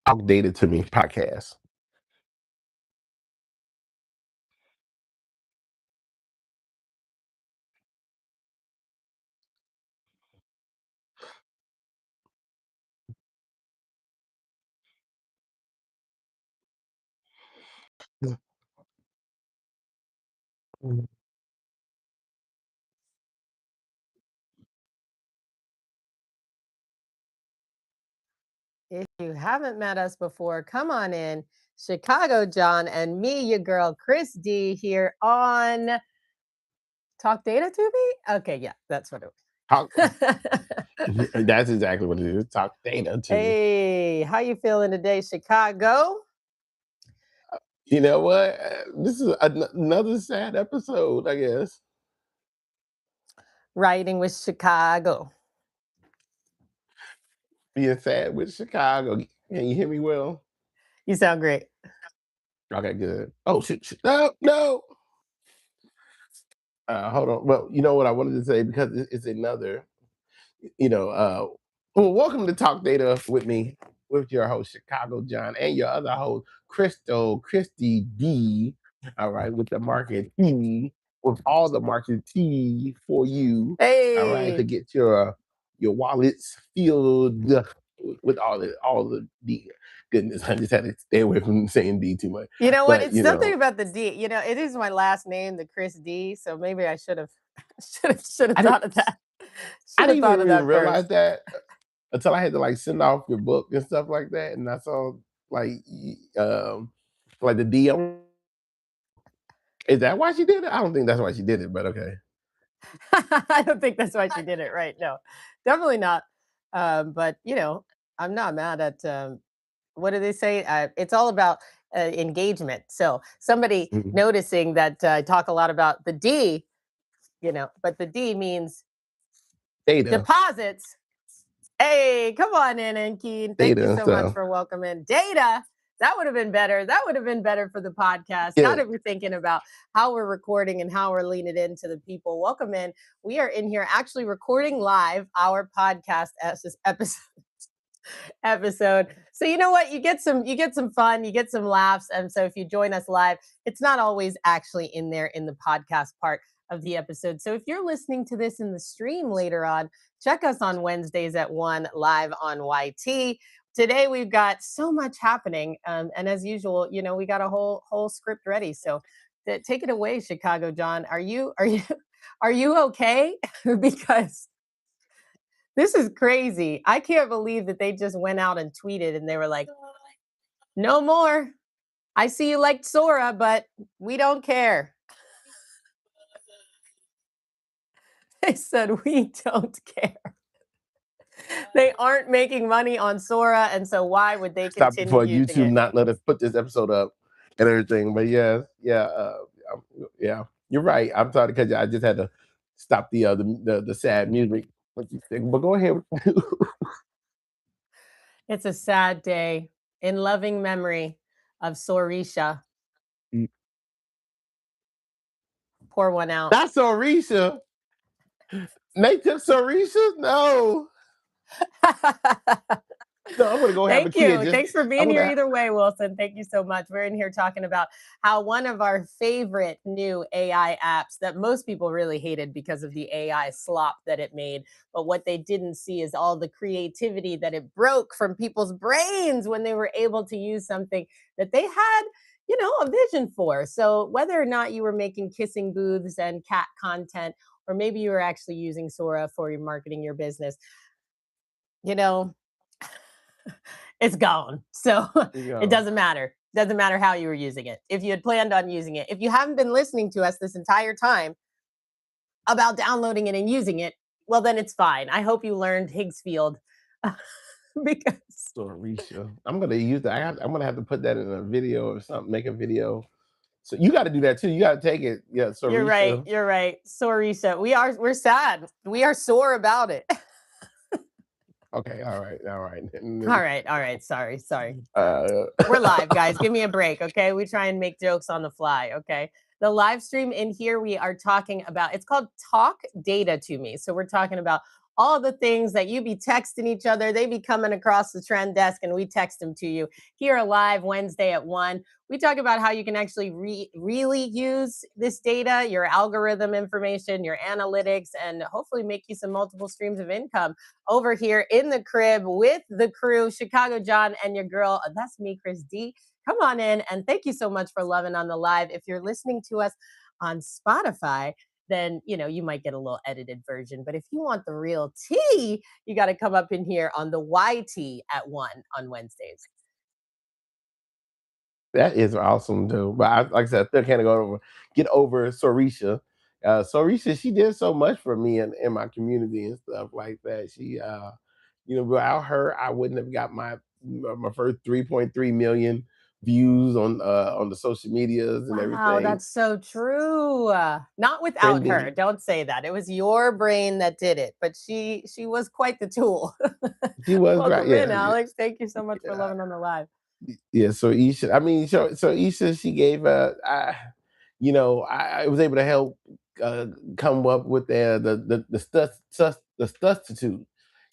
Talk Data to Me podcast. If you haven't met us before, come on in. Chicago John and me, your girl Chris D, here on Talk Data to Me. Okay, yeah, that's what it Talk, was. that's exactly what it is. Talk Data to Me. Hey, how you feeling today, Chicago? You know what? This is another sad episode, I guess. Riding with Chicago. Being sad with Chicago. Can you hear me well? You sound great. Okay, good. Oh, shit. No, no. Hold on. Well, you know what I wanted to say because it's another, you know, well, welcome to Talk Data with me, with your host, Chicago John, and your other host, Crystal, Christy D. All right, with the market T, with all the market T for you. All right, to Hey, get your wallets filled with all the D. Goodness, I just had to stay away from saying D too much. you know what? But It's something about the D. You know, it is my last name, the Chris D. So maybe I should have should have I didn't thought of that. I Should have didn't thought of even that realize first. that until I had to like send off your book and stuff like that, and I saw like like the DM. Is that why she did it? I don't think that's why she did it, but okay. I don't think that's why she did it right. No, definitely not. But you know, I'm not mad at what do they say? It's all about engagement. So somebody Mhm. noticing that I talk a lot about the D, you know, but the D means Data, deposits. Hey, come on in, Enkeen. Thank you data. so much So for welcoming Data. That would have been better. That would have been better for the podcast. Now yeah, that we're thinking about how we're recording and how we're leaning into the people, welcome in. We are in here actually recording live our podcast as this episode. So you know what? You get some fun, you get some laughs. And so if you join us live, it's not always actually in there in the podcast part of the episode. So if you're listening to this in the stream later on, check us on Wednesdays at 1 live on YT. Today we've got so much happening, and as usual, you know, we got a whole script ready. So take it away, Chicago John. Are you are you okay? Because this is crazy. I can't believe that they just went out and tweeted and they were like, no more. I see you liked Sora, but we don't care. They said, we don't care. They aren't making money on Sora. And so why would they stop continue for using YouTube it? not let us put this episode up and everything. But yeah. You're right. I'm sorry because I just had to stop the sad music. But go ahead. It's a sad day in loving memory of Sorisha. Pour one out. Not Sorisha. They took Sorisha? No. No, I'm gonna go have a Thank kid. you. Just Thanks for I'm being here gonna either way, Wilson. Thank you so much. We're in here talking about how one of our favorite new AI apps that most people really hated because of the AI slop that it made. But what they didn't see is all the creativity that it broke from people's brains when they were able to use something that they had, you know, a vision for. So whether or not you were making kissing booths and cat content, or maybe you were actually using Sora for your marketing your business, you know, it's gone. So you it go. doesn't matter. Doesn't matter how you were using it. If you had planned on using it, if you haven't been listening to us this entire time about downloading it and using it, well, then it's fine. I hope you learned Higgsfield because Sorisha. I'm gonna use that. I'm gonna have to put that in a video or something. Make a video. So you got to do that too. You got to take it. Yeah, you're right. Sorisha. You're right. Sorisha. We're sad. We are sore about it. Okay. All right. All right. All right. All right. Sorry. Sorry. Uh, We're live, guys. Give me a break, okay? We try and make jokes on the fly, okay? The live stream in here, we are talking about, it's called Talk Data to Me. So we're talking about all the things that you be texting each other. They be coming across the trend desk and we text them to you here live Wednesday at 1. We talk about how you can actually really use this data, your algorithm information, your analytics, and hopefully make you some multiple streams of income over here in the crib with the crew, Chicago John and your girl. That's me, Chris D. Come on in, and thank you so much for loving on the live. If you're listening to us on Spotify, then you might get a little edited version. But if you want the real tea, you got to come up in here on the YT at 1 on Wednesdays. That is awesome too. But like I said, I still can't get over Sorisha. Sorisha, she did so much for me in my community and stuff like that. She, without her, I wouldn't have got my first 3.3 million views on the social medias and Wow, everything. that's so true. Not without her. Trending. Don't say that. It was your brain that did it, but she was quite the tool. She was great. Welcome in, Yeah, Alex. Thank you so much for yeah. loving on the live. Yeah, so Isha, I mean, so Isha, she gave I was able to help come up with the substitute,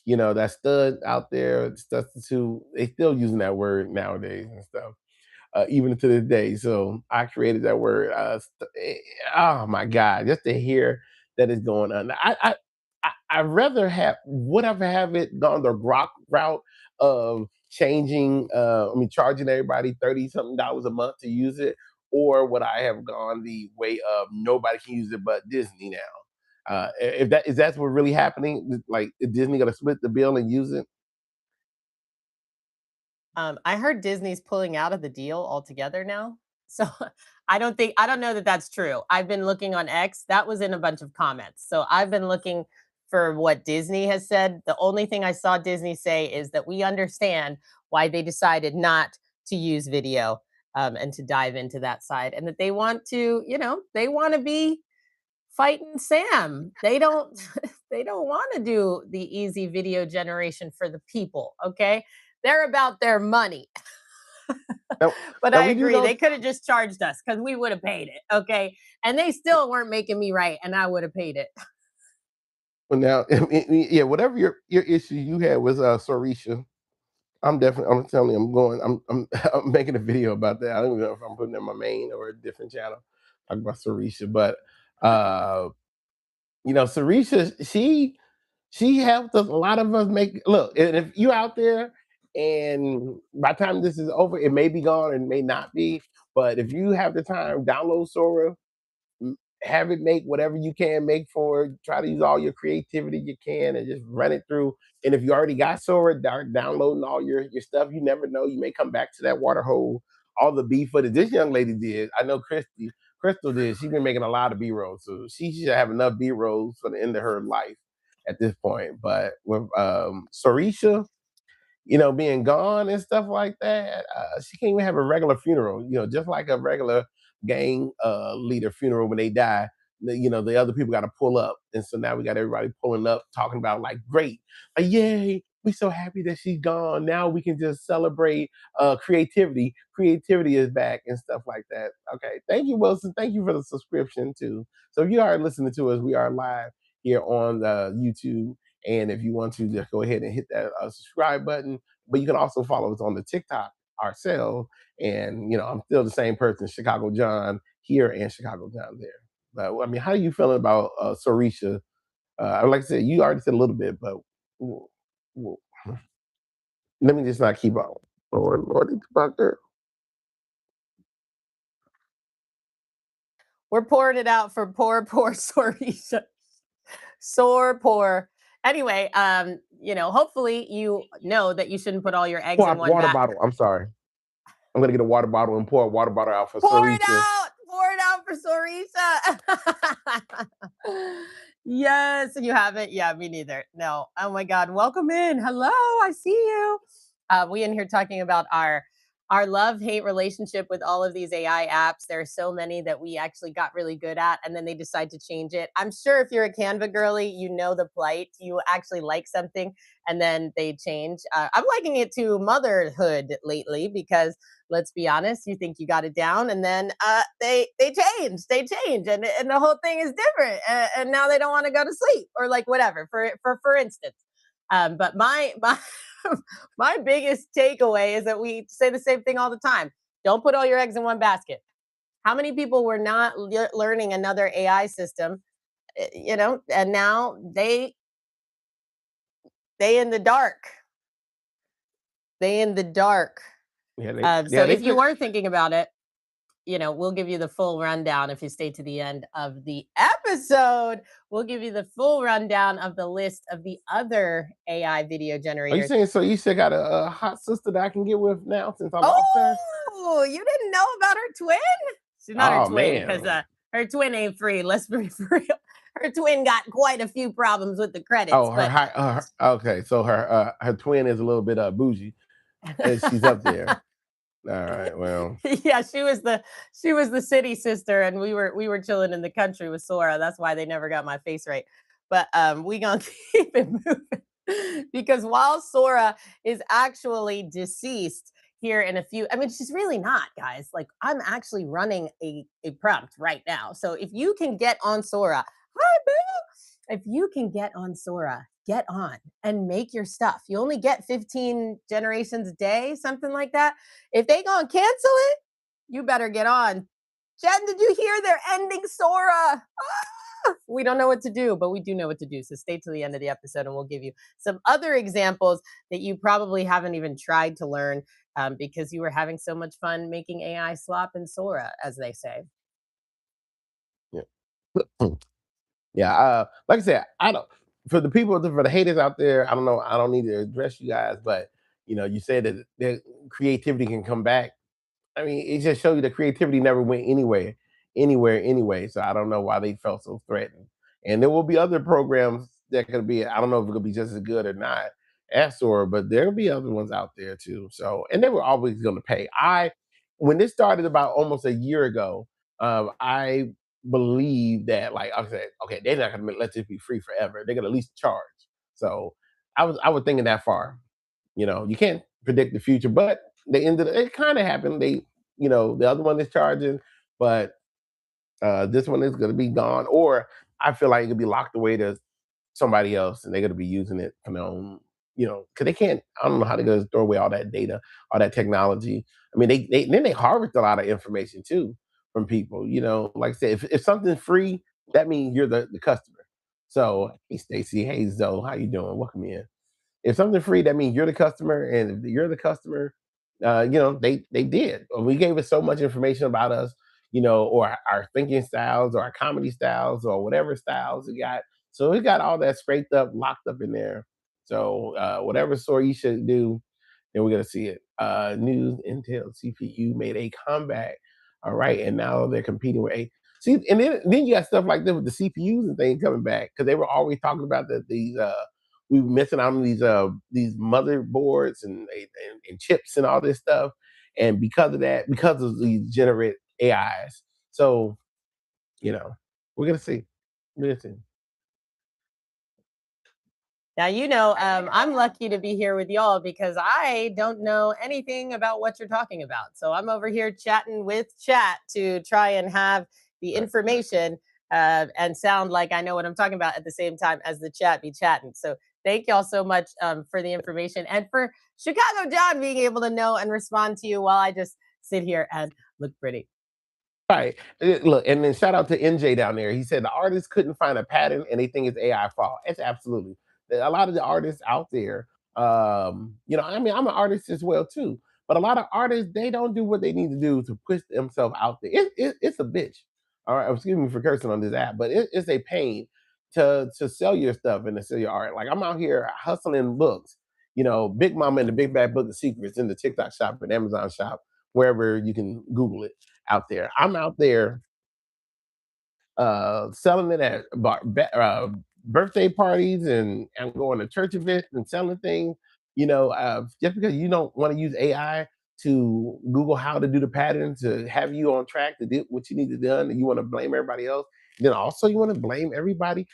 that stud out there, substitute. They still using that word nowadays and stuff, even to this day. So I created that word. Oh my God, just to hear that it's going on. I rather would I have it gone the rock route of changing, charging everybody 30 something dollars a month to use it, or would I have gone the way of nobody can use it but Disney now? If that's what really happening, like is Disney gonna split the bill and use it? I heard Disney's pulling out of the deal altogether now. So I don't know that that's true. I've been looking on X. That was in a bunch of comments. So I've been looking for what Disney has said. The only thing I saw Disney say is that we understand why they decided not to use video and to dive into that side, and that they want to, they want to be fighting Sam. They don't they don't want to do the easy video generation for the people, okay? They're about their money. Now, But now I we do agree. know. They could have just charged us because we would have paid it, okay? And they still weren't making me right, and I would have paid it. Well, now, yeah, whatever your issue you had was Sorisha. I'm telling you, I'm making a video about that. I don't even know if I'm putting it in my main or a different channel. Talk about Sarisha, but uh, Sarisha, she helped us, a lot of us make look. And if you out there, and by the time this is over, it may be gone and may not be. But if you have the time, download Sora, have it make whatever you can make for it. Try to use all your creativity you can and just run it through. And if you already got Sora, downloading all your stuff, you never know. You may come back to that water hole. All the B footage this young lady did. I know Crystal did. She's been making a lot of B rolls, so she should have enough B rolls for the end of her life at this point. But with Sorisha, being gone and stuff like that. She can't even have a regular funeral, just like a regular gang leader funeral when they die. The other people got to pull up. And so now we got everybody pulling up, talking about like, great, yay, we so happy that she's gone. Now we can just celebrate creativity. Creativity is back and stuff like that. Okay. Thank you, Wilson. Thank you for the subscription too. So if you are listening to us, we are live here on YouTube. And if you want to, just go ahead and hit that subscribe button. But you can also follow us on the TikTok ourselves. And I'm still the same person, Chicago John here and Chicago John there. But I mean, how are you feeling about Sorisha? Like I said, you already said a little bit, but w- w- let me just not keep on. Lord, it's about girl. We're pouring it out for poor Sorisha. Sore poor. Anyway, hopefully you know that you shouldn't put all your eggs in one Water basket. bottle. I'm sorry. I'm gonna get a water bottle and pour a water bottle out for Pour it Sorisha. out. Pour it out for Sorisa. Yes, you have it. Yeah, me neither. No. Oh my God. Welcome in. Hello. I see you. We in here talking about our our love-hate relationship with all of these AI apps. There are so many that we actually got really good at, and then they decide to change it. I'm sure if you're a Canva girly, you know the plight. You actually like something, and then they change. I'm liking it to motherhood lately because let's be honest, you think you got it down, and then they change, and the whole thing is different, and now they don't want to go to sleep or like whatever. For instance, but my my biggest takeaway is that we say the same thing all the time. Don't put all your eggs in one basket. How many people were not learning another AI system, and now they in the dark. They in the dark. Yeah, So they if you said. were thinking about it, we'll give you the full rundown if you stay to the end of the episode. We'll give you the full rundown of the list of the other AI video Are you generators. saying so? You still got a hot sister that I can get with now since I lost her? Oh, you didn't know about her twin? She's not her Oh twin because man. her twin ain't free. Let's be real. Her twin got quite a few problems with the credits, Oh, her but high. Okay, so her twin is a little bit bougie, and she's up there. All right. Well, yeah, she was the city sister, and we were chilling in the country with Sora. That's why they never got my face right. But we gonna keep it moving because while Sora is actually deceased here in a few, I mean, she's really not, guys. Like I'm actually running a prompt right now. So if you can get on Sora, hi boo. If you can get on Sora, get on and make your stuff. You only get 15 generations a day, something like that. If they gonna cancel it, you better get on. Jen, did you hear they're ending Sora? We don't know what to do, but we do know what to do. So stay to the end of the episode and we'll give you some other examples that you probably haven't even tried to learn because you were having so much fun making AI slop and Sora, as they say. yeah. Yeah, like I said, I don't. For the people, for the haters out there, I don't know. I don't need to address you guys, but you said that the creativity can come back. I mean, it just shows you the creativity never went anywhere anyway. So I don't know why they felt so threatened. And there will be other programs that could be. I don't know if it could be just as good or not as Sora, but there'll be other ones out there too. So, and they were always going to pay. When this started about almost a year ago, I believe that, like I said, okay, they're not going to let this be free forever. They're going to at least charge. So I was thinking that far. You can't predict the future, but it kind of happened. The other one is charging, but this one is going to be gone, or I feel like it could be locked away to somebody else, and they're going to be using it for their own. Because they can't. I don't know how they're going to throw away all that data, all that technology. I mean, they harvest a lot of information too from people. Like I said, if something's free, that means you're the customer. So, hey, Stacy, hey Zoe, how you doing? Welcome in. If something's free, that means you're the customer, and if you're the customer, they did. We gave us so much information about us, or our thinking styles, or our comedy styles, or whatever styles we got. So we got all that scraped up, locked up in there. So whatever story you should do, then we're gonna see it. News, Intel, CPU made a comeback. All right, and now they're competing with a. See, and then you got stuff like this with the CPUs and things coming back because they were always talking about that these we were missing out on these motherboards and chips and all this stuff, and because of that, because of these generate AIs. So we're gonna see. We're gonna see. Now, I'm lucky to be here with y'all because I don't know anything about what you're talking about. So I'm over here chatting with chat to try and have the information and sound like I know what I'm talking about at the same time as the chat be chatting. So thank y'all so much for the information and for Chicago John being able to know and respond to you while I just sit here and look pretty. Right. Look, and then shout out to NJ down there. He said the artists couldn't find a pattern and they think it's AI fault. It's absolutely. A lot of the artists out there, I mean, I'm an artist as well too. But a lot of artists, they don't do what they need to do to push themselves out there. It's a bitch. All right, excuse me for cursing on this app, but it's a pain to sell your stuff and to sell your art. Like I'm out here hustling books, Big Mama and the Big Bad Book of Secrets in the TikTok shop and Amazon shop, wherever you can Google it out there. I'm out there selling it at birthday parties, and I'm going to church events and selling things. Just because you don't want to use AI to Google how to do the pattern to have you on track to do what you need to do, and you want to blame everybody else. And then also you want to blame everybody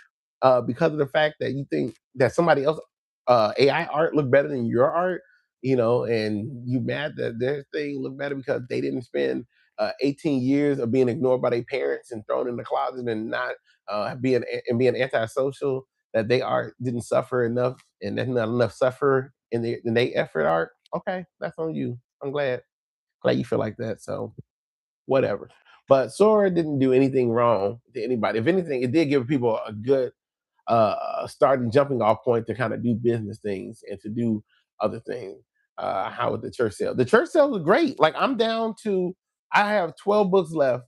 because of the fact that you think that somebody else AI art look better than your art, and you mad that their thing look better because they didn't spend 18 years of being ignored by their parents and thrown in the closet and not being antisocial, that they art didn't suffer enough and there's not enough suffer in their effort art. Okay, that's on you. I'm glad you feel like that. So whatever. But Sora didn't do anything wrong to anybody. If anything, it did give people a good starting jumping off point to kind of do business things and to do other things. How with the church sale? The church sale was great. Like I'm down to, I have 12 books left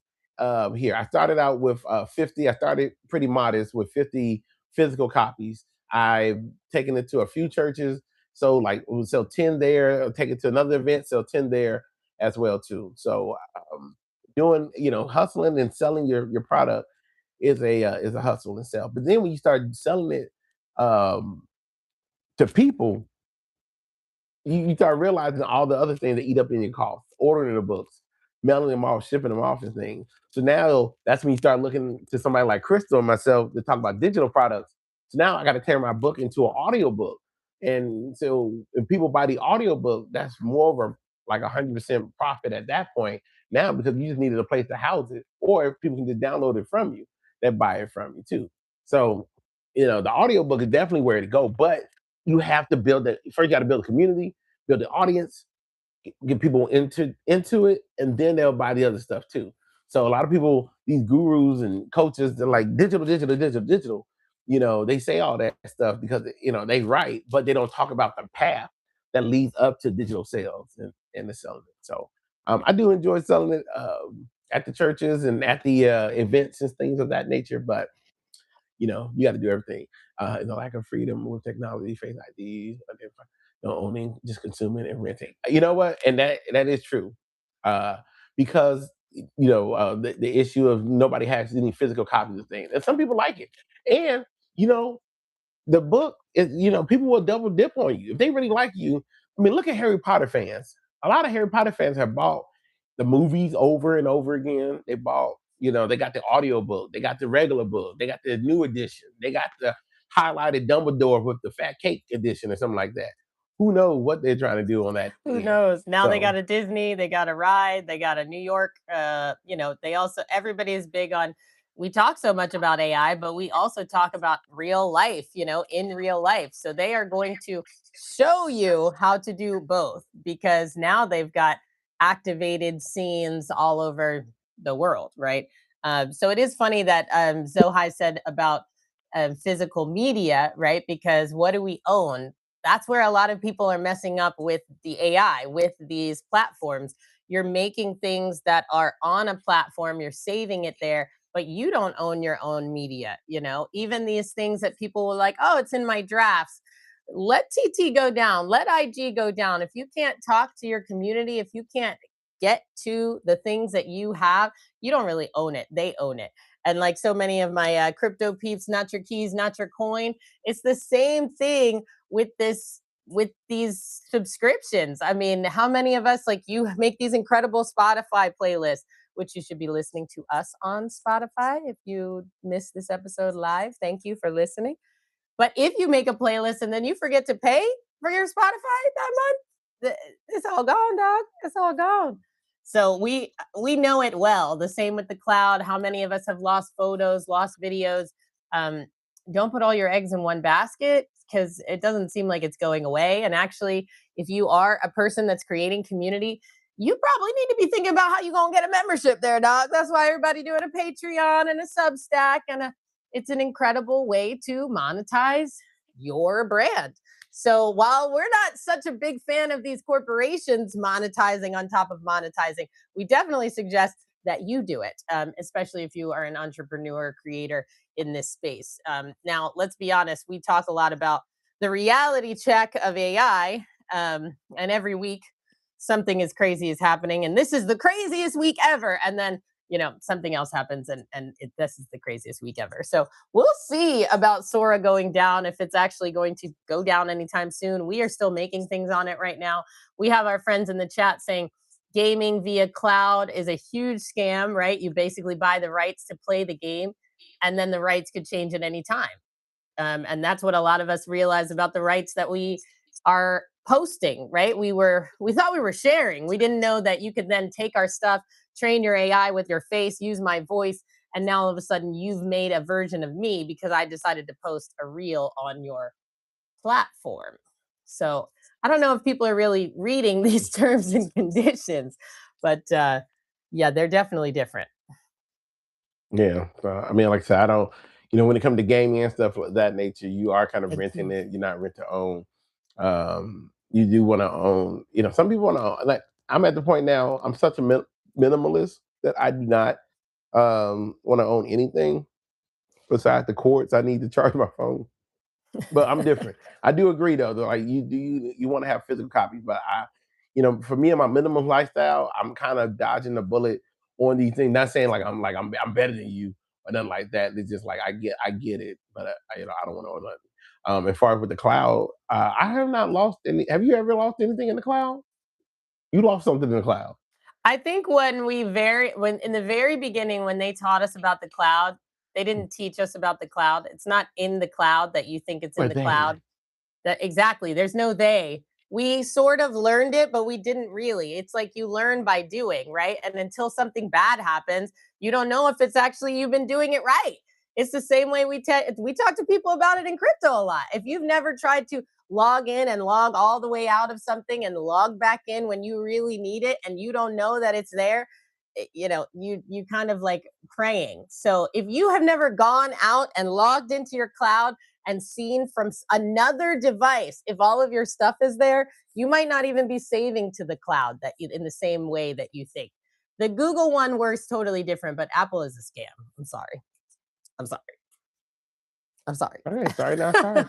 here. I started out with 50. I started pretty modest with 50 physical copies. I've taken it to a few churches. So like we'll sell 10 there, I'll take it to another event, sell 10 there as well too. So doing, hustling and selling your product is a hustle and sell. But then when you start selling it um, to people, you start realizing all the other things that eat up in your cost, ordering the books, mailing them off, shipping them off, and things. So now that's when you start looking to somebody like Crystal and myself to talk about digital products. So now I got to turn my book into an audio book. And so if people buy the audio book, that's more of a like 100% profit at that point now, because you just needed a place to house it, or if people can just download it from you, that buy it from you too. So, the audio book is definitely where to go, but you have to build that. First, you got to build a community, build the audience, get people into it, and then they'll buy the other stuff too. So a lot of people, these gurus and coaches, they're like digital, digital, digital, digital. They say all that stuff because they write, but they don't talk about the path that leads up to digital sales and the selling it. So I do enjoy selling it at the churches and at the events and things of that nature, but you got to do everything. The lack of freedom with technology, face IDs, owning, just consuming and renting. You know what? And that is true, because the issue of nobody has any physical copies of things, and some people like it, and you know the book is, people will double dip on you if they really like you. I mean, look at Harry Potter fans. A lot of Harry Potter fans have bought the movies over and over again. They bought, they got the audio book, they got the regular book, they got the new edition, they got the highlighted Dumbledore with the fat cake edition or something like that. Who knows what they're trying to do on that Who end. knows? Now they So got a Disney, they got a ride, they got a New York. They also, everybody is big on. We talk so much about AI, but we also talk about real life. In real life. So they are going to show you how to do both, because now they've got activated scenes all over the world, right? So it is funny that Zohai said about physical media, right? Because what do we own? That's where a lot of people are messing up with the AI, with these platforms. You're making things that are on a platform, you're saving it there, but you don't own your own media. Even these things that people were like, oh, it's in my drafts. Let TT go down, let IG go down. If you can't talk to your community, if you can't get to the things that you have, you don't really own it. They own it. And like so many of my crypto peeps, not your keys, not your coin. It's the same thing with these subscriptions. I mean, how many of us, like, you make these incredible Spotify playlists, which you should be listening to us on Spotify. If you missed this episode live, thank you for listening. But if you make a playlist and then you forget to pay for your Spotify that month, it's all gone, dog. It's all gone. So we know it well. The same with the cloud. How many of us have lost photos, lost videos? Um, don't put all your eggs in one basket, because it doesn't seem like it's going away. And actually, if you are a person that's creating community, you probably need to be thinking about how you're gonna get a membership there, dog. That's why everybody doing a Patreon and a Substack, and it's an incredible way to monetize your brand. So while we're not such a big fan of these corporations monetizing on top of monetizing, we definitely suggest that you do it, especially if you are an entrepreneur creator in this space. Now, let's be honest, we talk a lot about the reality check of AI, and every week something as crazy is happening. And this is the craziest week ever. And then something else happens, and this is the craziest week ever. So we'll see about Sora going down, if it's actually going to go down anytime soon. We are still making things on it right now. We have our friends in the chat saying gaming via cloud is a huge scam, right? You basically buy the rights to play the game, and then the rights could change at any time. And that's what a lot of us realize about the rights that we are posting, right? We thought we were sharing. We didn't know that you could then take our stuff, train your AI with your face, use my voice, and now all of a sudden you've made a version of me because I decided to post a reel on your platform. So I don't know if people are really reading these terms and conditions, but yeah, they're definitely different. Yeah, I mean, like I said, I don't. When it comes to gaming and stuff of that nature, you are kind of renting Ex- it. You're not rent to own. You do want to own. Some people want to own. Like I'm at the point now. I'm such a minimalist that I do not want to own anything besides the cords I need to charge my phone. But I'm different. I do agree though. Like you want to have physical copies, but for me and my minimum lifestyle, I'm kind of dodging the bullet on these things. Not saying like I'm better than you or nothing like that. It's just like I get it, but I don't want to own nothing. As far as with the cloud, I have not lost any. Have you ever lost anything in the cloud? You lost something in the cloud. I think when in the very beginning when they taught us about the cloud, they didn't teach us about the cloud. It's not in the cloud that you think it's in But the they, cloud. That exactly. There's no they. We sort of learned it, but we didn't really. It's like you learn by doing, right? And until something bad happens, you don't know if it's actually you've been doing it right. It's the same way we talk to people about it in crypto a lot. If you've never tried to log in and log all the way out of something and log back in when you really need it and you don't know that it's there, you kind of like praying. So if you have never gone out and logged into your cloud and seen from another device if all of your stuff is there, you might not even be saving to the cloud in the same way that you think. The Google one works totally different, but Apple is a scam. I'm sorry. I'm sorry. I'm sorry. all right, sorry, not sorry.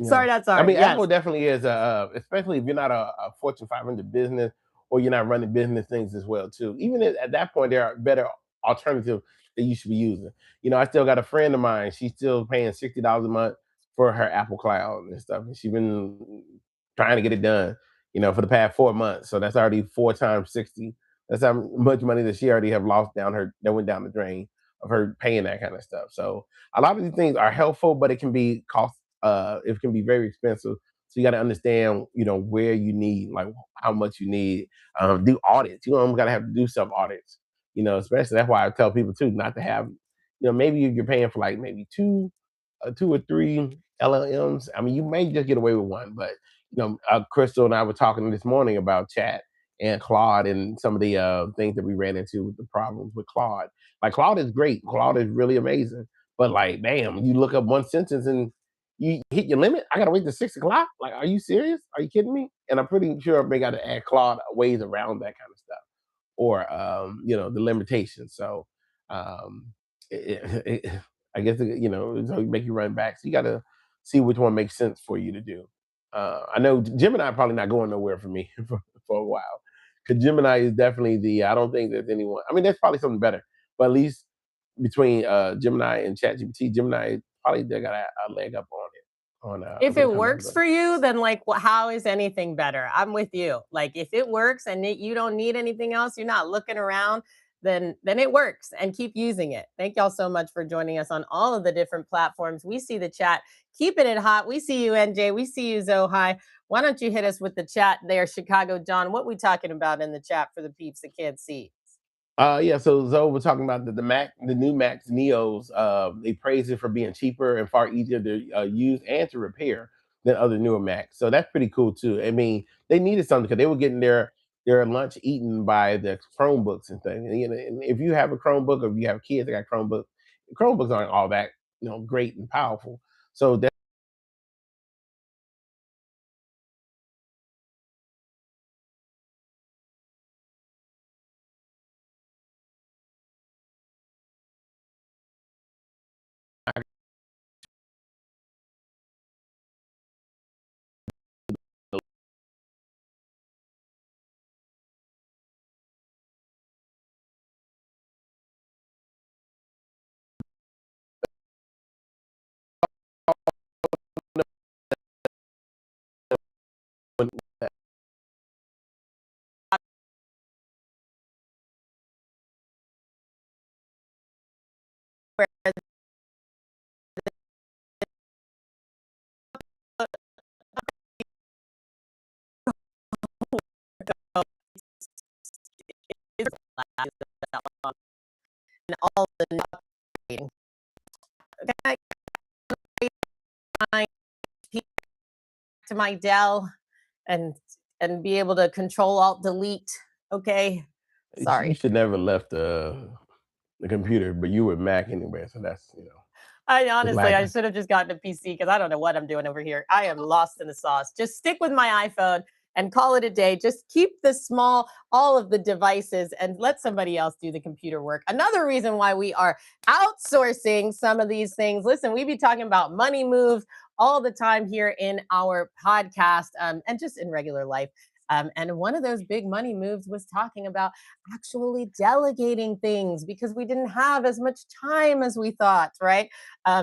Sorry, not I sorry. mean, Yes. Apple definitely is especially if you're not a Fortune 500 business or you're not running business things as well too. Even at that point, there are better alternatives that you should be using. I still got a friend of mine. She's still paying $60 a month for her Apple Cloud and stuff, and she's been trying to get it done. For the past 4 months. So that's already 4 times 60. That's how much money that she already have lost that went down the drain of her paying that kind of stuff. So a lot of these things are helpful, but it can be it can be very expensive. So you got to understand, where you need, like how much you need. Do audits. I'm gonna have to do some audits. Especially that's why I tell people too not to have. Maybe if you're paying for like maybe two or three LLMs. I mean, you may just get away with one, but Crystal and I were talking this morning about chat and Claude and some of the things that we ran into with the problems with Claude. Like Claude is great. Claude is really amazing. But like, damn, you look up one sentence and you hit your limit. I gotta wait till 6 o'clock. Like, are you serious? Are you kidding me? And I'm pretty sure they got to add Claude ways around that kind of stuff, or the limitations. So, um, I guess so make you run back. So you got to see which one makes sense for you to do. I know Gemini probably not going nowhere for me for a while, because Gemini is definitely the. I don't think there's anyone. I mean, there's probably something better, but at least between Gemini and ChatGPT, Gemini probably they got a leg up on it If when it it comes down works to. for you, then like how is anything better? I'm with you. Like if it works and you don't need anything else, you're not looking around, then it works and keep using it. Thank y'all so much for joining us on all of the different platforms. We see the chat, keeping it hot. We see you, NJ. We see you, Zohai. Why don't you hit us with the chat there, Chicago John? What we talking about in the chat for the peeps that can't see? Yeah, so Zoe was talking about the new Max Neos. They praise it for being cheaper and far easier to use and to repair than other newer Macs. So that's pretty cool too. I mean, they needed something because they were getting their lunch eaten by the Chromebooks and things. And if you have a Chromebook or if you have kids that got Chromebooks aren't all that great and powerful. So and all the navigating. Okay, I to my Dell and be able to control alt delete. Okay, You sorry. should never left the computer, but you were Mac anyway, so that's I it's honestly, I lacking. should have just gotten a PC because I don't know what I'm doing over here. I am lost in the sauce. Just stick with my iPhone and call it a day. Just keep all of the devices and let somebody else do the computer work. Another reason why we are outsourcing some of these things. Listen, we be talking about money moves all the time here in our podcast and just in regular life. And one of those big money moves was talking about actually delegating things because we didn't have as much time as we thought, right?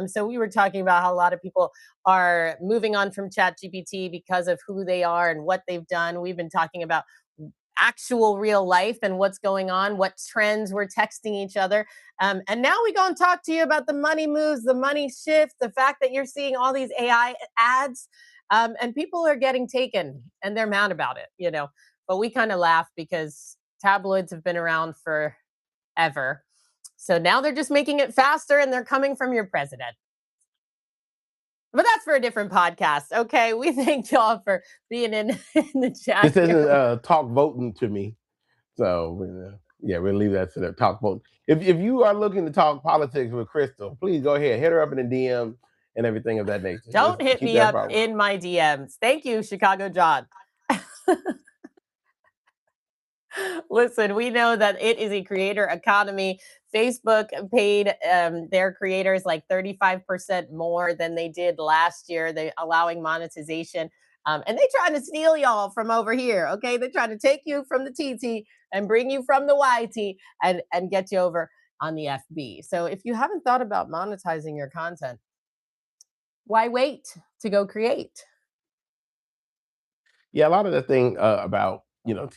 So we were talking about how a lot of people are moving on from ChatGPT because of who they are and what they've done. We've been talking about actual real life and what's going on, what trends we're texting each other. And now we're going to talk to you about the money moves, the money shift, the fact that you're seeing all these AI ads and people are getting taken and they're mad about it. But we kind of laugh because tabloids have been around forever. So now they're just making it faster and they're coming from your president. But that's for a different podcast. Okay. We thank y'all for being in, in the chat This isn't here. talk voting to me, so yeah, we'll leave that to the talk voting. If you are looking to talk politics with Crystal, please go ahead, hit her up in the DM and everything of that nature. Let's Don't hit keep me that up problem. in my DMs. Thank you, Chicago John. Listen, we know that it is a creator economy. Facebook paid their creators like 35% more than they did last year. They allowing monetization. And they trying to steal y'all from over here. Okay. They're trying to take you from the TT and bring you from the YT and get you over on the FB. So if you haven't thought about monetizing your content, why wait to go create? Yeah, a lot of the thing about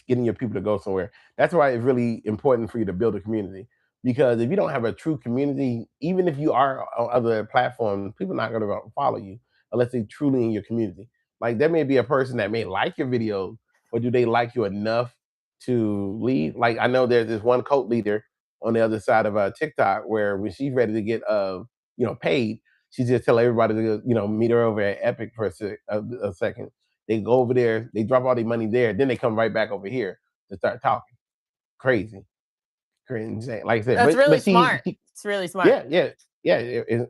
getting your people to go somewhere. That's why it's really important for you to build a community. Because if you don't have a true community, even if you are on other platforms, people are not going to follow you unless they truly in your community. Like there may be a person that may like your videos, but do they like you enough to leave? Like I know there's this one cult leader on the other side of TikTok where when she's ready to get paid, she just tell everybody to meet her over at Epic for a second. They go over there, they drop all their money there, then they come right back over here to start talking. Crazy, crazy, insane. Like I said, That's but really she, smart. It's really smart. yeah,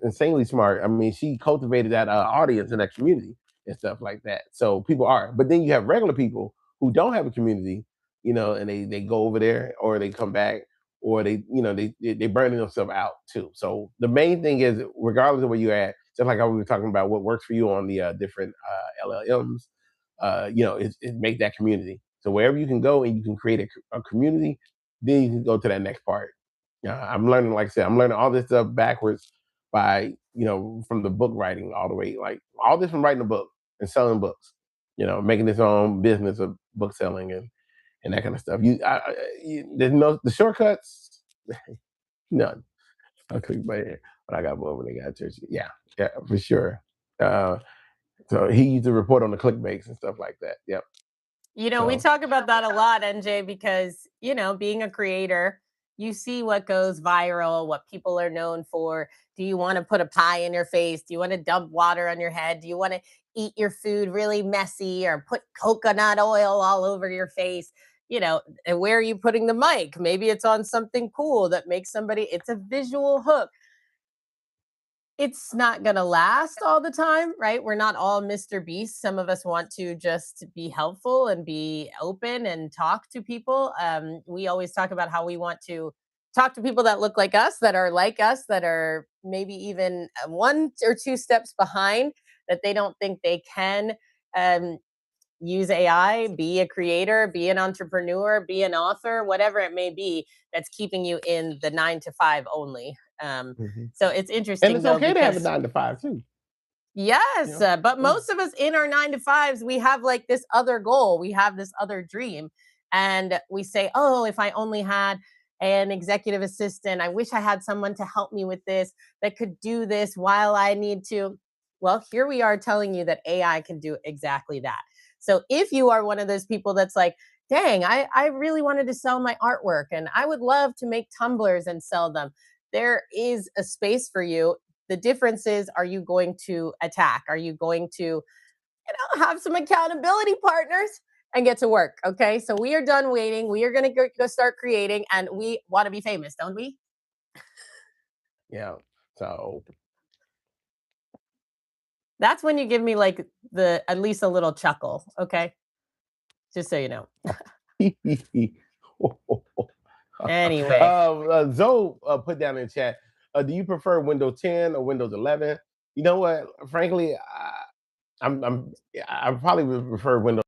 insanely smart. I mean, she cultivated that audience and that community and stuff like that. So people are, but then you have regular people who don't have a community, and they go over there or they come back or they burning themselves out too. So the main thing is, regardless of where you're at, just like how we were talking about what works for you on the different LLMs, is make that community. So wherever you can go and you can create a community, then you can go to that next part. Yeah, I'm learning, like I said, I'm learning all this stuff backwards by, from the book writing all the way, like all this from writing a book and selling books, making this own business of book selling and that kind of stuff. There's no the shortcuts, none. I click my head, but I got one when they got church. Yeah, for sure. Uh, so he used to report on the clickbaits and stuff like that. Yep. We So talk about that a lot, NJ, because, being a creator, you see what goes viral, what people are known for. Do you want to put a pie in your face? Do you want to dump water on your head? Do you want to eat your food really messy or put coconut oil all over your face? And where are you putting the mic? Maybe it's on something cool that makes it's a visual hook. It's not going to last all the time, right? We're not all Mr. Beast. Some of us want to just be helpful and be open and talk to people. We always talk about how we want to talk to people that look like us, that are maybe even one or two steps behind, that they don't think they can um, use AI, be a creator, be an entrepreneur, be an author, whatever it may be, that's keeping you in the 9 to 5 only. mhm. So it's And interesting it's though, okay to have a because 9 to 5 too. yes, but Yeah. most of us in our 9 to 5s, we have like this other goal, we have this other dream. And we say, oh, if I only had an executive assistant, I wish I had someone to help me with this that could do this while I need to. Well, here we are telling you that AI can do exactly that. So if you are one of those people that's like, dang, I really wanted to sell my artwork and I would love to make tumblers and sell them. There is a space for you. The difference is, are you going to attack? Are you going to, have some accountability partners and get to work? Okay. So we are done waiting. We are going to go start creating and we want to be famous, don't we? Yeah. So That's when you give me like at least a little chuckle. Okay. Just so you know. Anyway. Zoe put down in the chat, do you prefer Windows 10 or Windows 11? You know what? Frankly, I probably would prefer Windows.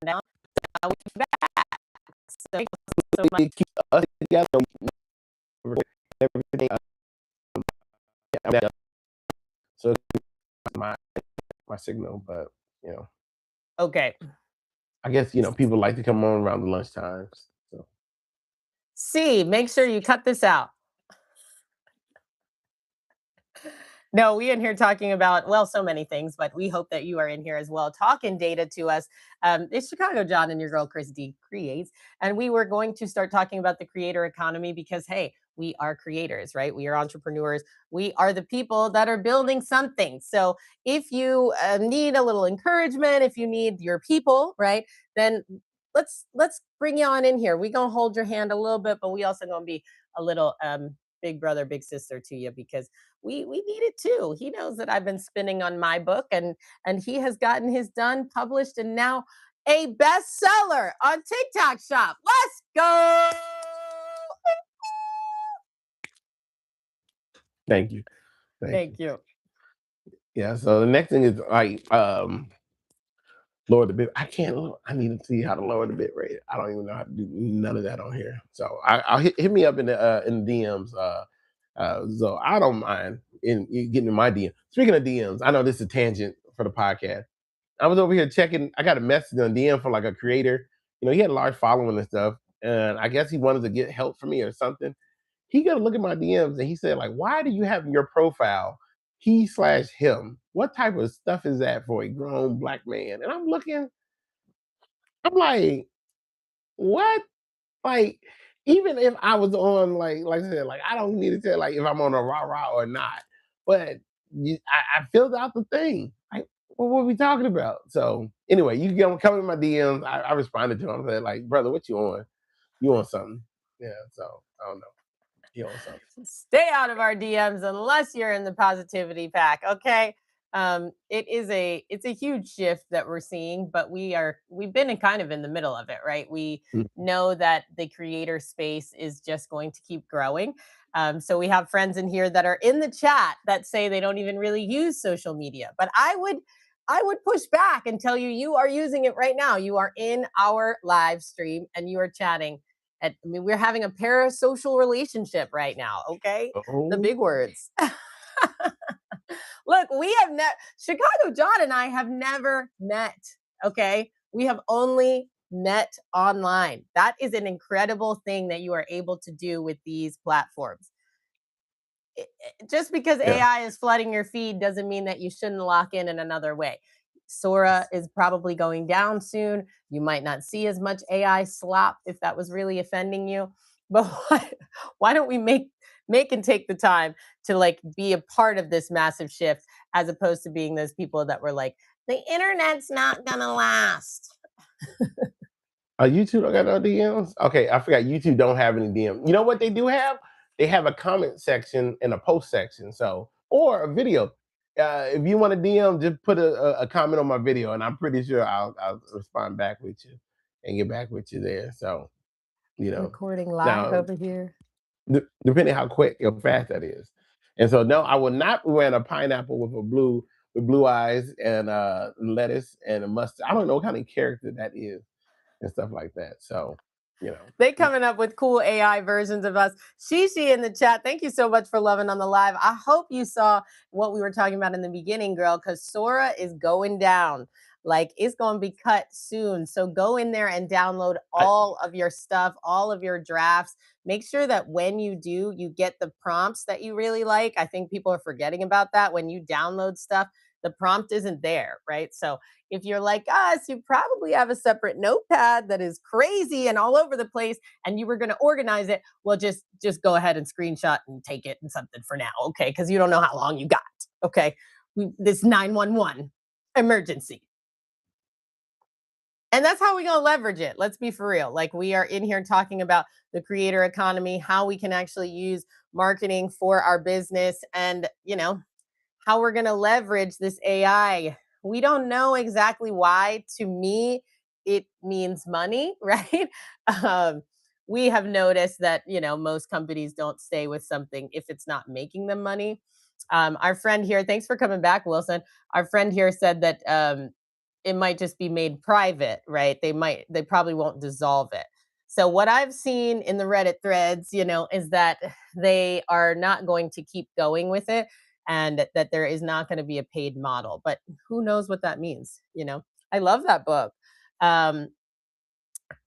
Down. We'll be back. So thank you so much. It keeps us together. Everything. So my my signal, but you know, Okay. I guess people like to come on around the lunch times. So C, make sure you cut this out. No, we in here talking about, well, so many things, but we hope that you are in here as well, talking data to us. It's Chicago John and your girl, Chris D creates. And we were going to start talking about the creator economy because, hey, we are creators, right? We are entrepreneurs. We are the people that are building something. So if you need a little encouragement, if you need your people, right, then let's bring you on in here. We're gonna hold your hand a little bit, but we also gonna be a little big brother, big sister to you because we need it too. He knows that I've been spinning on my book and he has gotten his done, published, and now a bestseller on TikTok Shop. Let's go. thank you, Thank you. Yeah. So the next thing is like lower the bit. I can't. I need to see how to lower the bit rate. I don't even know how to do none of that on here. So I'll hit me up in the DMs. So I don't mind in getting in my DM. Speaking of DMs, I know this is a tangent for the podcast. I was over here checking. I got a message on DM from like a creator. He had a large following and stuff, and I guess he wanted to get help from me or something. He got to look at my DMs and he said, like, why do you have in your profile he/him? What type of stuff is that for a grown black man? And I'm looking, I'm like, what? Like, even if I was on, like I said, like, I don't need to tell, like, if I'm on a rah-rah or not. But I filled out the thing. Like, what are we talking about? So, anyway, you can come in my DMs. I responded to him. I said, like, brother, what you on? You on something? Yeah, so, I don't know. You on something. Stay out of our DMs unless you're in the positivity pack. Okay. It's a huge shift that we're seeing, but we've been kind of in the middle of it, right? We Mm. know that the creator space is just going to keep growing. So we have friends in here that are in the chat that say they don't even really use social media. But I would push back and tell you, you are using it right now. You are in our live stream and you are chatting. We're having a parasocial relationship right now. Okay, the Oh, big words. Look, Chicago John and I have never met. Okay, we have only met online. That is an incredible thing that you are able to do with these platforms. Just because yeah. AI is flooding your feed doesn't mean that you shouldn't lock in another way. Sora is probably going down soon. You might not see as much AI slop if that was really offending you. But why don't we make and take the time to like be a part of this massive shift as opposed to being those people that were like, the internet's not gonna last. YouTube don't got no DMs? Okay, I forgot YouTube don't have any DMs. You know what they do have? They have a comment section and a post section. So, or a video. If you want a DM, just put a comment on my video, and I'm pretty sure I'll respond back with you and get back with you there. So, You know, Recording live now over here. depending how quick or fast that is. And so, no, I will not wear a pineapple with blue eyes and lettuce and a mustard. I don't know what kind of character that is and stuff like that. So, you know, They coming up with cool AI versions of us. Shishi in the chat, thank you so much for loving on the live. I hope you saw what we were talking about in the beginning, girl, because Sora is going down. Like it's going to be cut soon. So go in there and download I, all of your stuff, all of your drafts. Make sure that when you do, you get the prompts that you really like. I think people are forgetting about that. When you download stuff, the prompt isn't there, right? So if you're like us, you probably have a separate notepad that is crazy and all over the place, and you were going to organize it. Well, just go ahead and screenshot and take it and something for now, okay? Because you don't know how long you got, okay? This 911 emergency. And that's how we're going to leverage it. Let's be for real. Like we are in here talking about the creator economy, how we can actually use marketing for our business, and how we're going to leverage this AI. We don't know exactly why. To me, it means money, right? Um, we have noticed that most companies don't stay with something if it's not making them money. Our friend here, thanks for coming back, Wilson. Our friend here said that it might just be made private, right? They probably won't dissolve it. So what I've seen in the Reddit threads, is that they are not going to keep going with it, and that there is not going to be a paid model. But who knows what that means? I love that book. Um,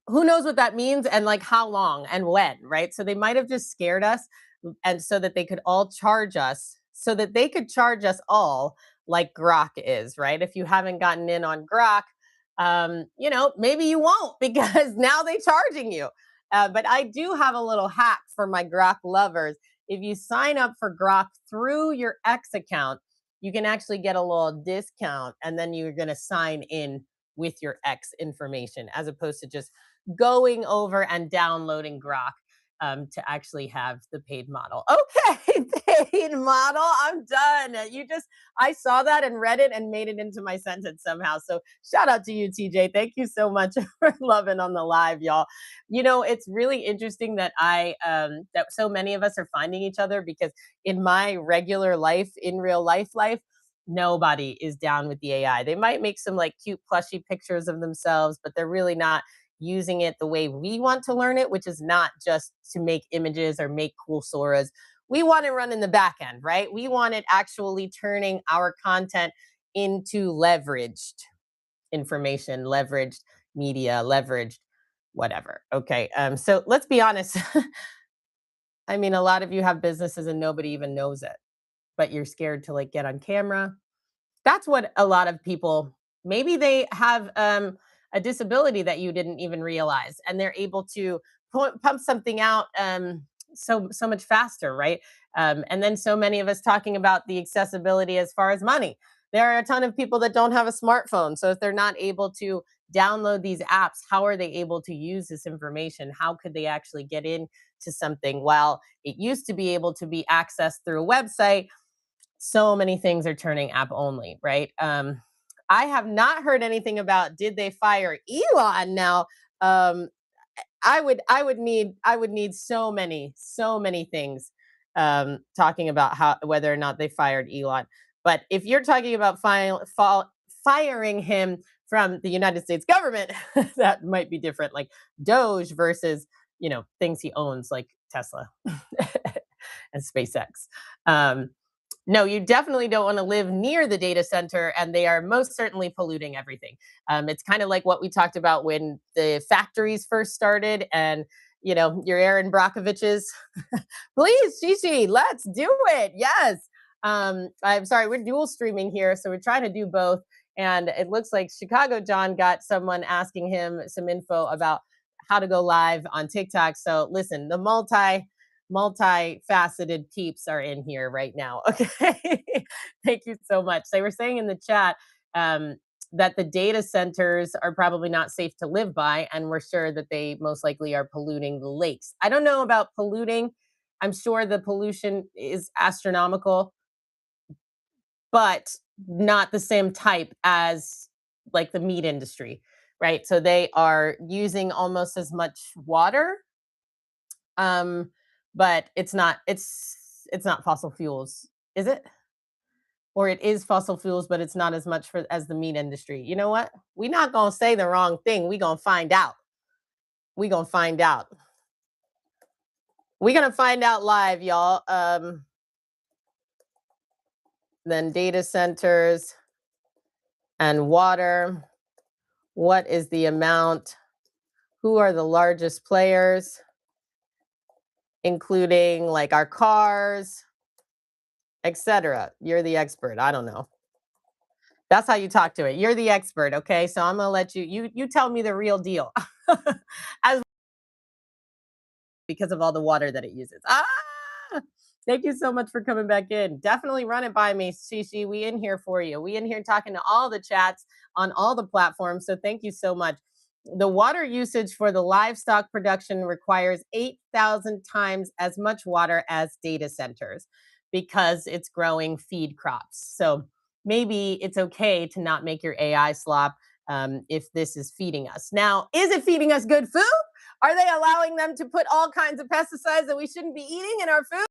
who knows what that means and like how long and when, right? So they might have just scared us, and so that they could all charge us, so that they could charge us all like Grok is, right? If you haven't gotten in on Grok, maybe you won't because now they're charging you. But I do have a little hack for my Grok lovers. If you sign up for Grok through your X account, you can actually get a little discount, and then you're going to sign in with your X information as opposed to just going over and downloading Grok to actually have the paid model. Okay, paid model. I'm done. I saw that and read it and made it into my sentence somehow. So shout out to you, TJ. Thank you so much for loving on the live, y'all. It's really interesting that that so many of us are finding each other, because in my regular life, in real life, nobody is down with the AI. They might make some like cute plushy pictures of themselves, but they're really not using it the way we want to learn it, which is not just to make images or make cool Soras. We want it run in the back end, right? We want it actually turning our content into leveraged information, leveraged media, leveraged whatever. Okay. So let's be honest. I mean, a lot of you have businesses and nobody even knows it, but you're scared to like get on camera. That's what a lot of people, maybe they have a disability that you didn't even realize, and they're able to pump something out so much faster, right? And then so many of us talking about the accessibility as far as money. There are a ton of people that don't have a smartphone, so if they're not able to download these apps, how are they able to use this information? How could they actually get into something? While it used to be able to be accessed through a website, so many things are turning app only, right? I have not heard anything about did they fire Elon now. Um, I would need so many things talking about how whether or not they fired Elon. But if you're talking about firing him from the United States government, that might be different. Like Doge versus things he owns, like Tesla and SpaceX. Um, no, you definitely don't want to live near the data center, and they are most certainly polluting everything. It's kind of like what we talked about when the factories first started, and your Aaron Brockoviches. Please, Shishi, let's do it. Yes. I'm sorry, we're dual streaming here, so we're trying to do both. And it looks like Chicago John got someone asking him some info about how to go live on TikTok. So listen, the multifaceted peeps are in here right now. Okay. Thank you so much. They were saying in the chat that the data centers are probably not safe to live by, and we're sure that they most likely are polluting the lakes. I don't know about polluting. I'm sure the pollution is astronomical, but not the same type as like the meat industry, right? So they are using almost as much water But it's not fossil fuels, is it? Or it is fossil fuels, but it's not as much for as the meat industry. You know what? We're not gonna say the wrong thing. We're gonna find out. We're gonna find out. We're gonna find out live, y'all. Then data centers and water. What is the amount? Who are the largest players, including like our cars, etc.? You're the expert. I don't know. That's how you talk to it. You're the expert, okay? So I'm gonna let you tell me the real deal. As because of all the water that it uses. Thank you so much for coming back in. Definitely run it by me, Shishi. We in here for you. We in here talking to all the chats on all the platforms. So thank you so much. The water usage for the livestock production requires 8,000 times as much water as data centers because it's growing feed crops. So maybe it's okay to not make your AI slop if this is feeding us. Now, is it feeding us good food? Are they allowing them to put all kinds of pesticides that we shouldn't be eating in our food?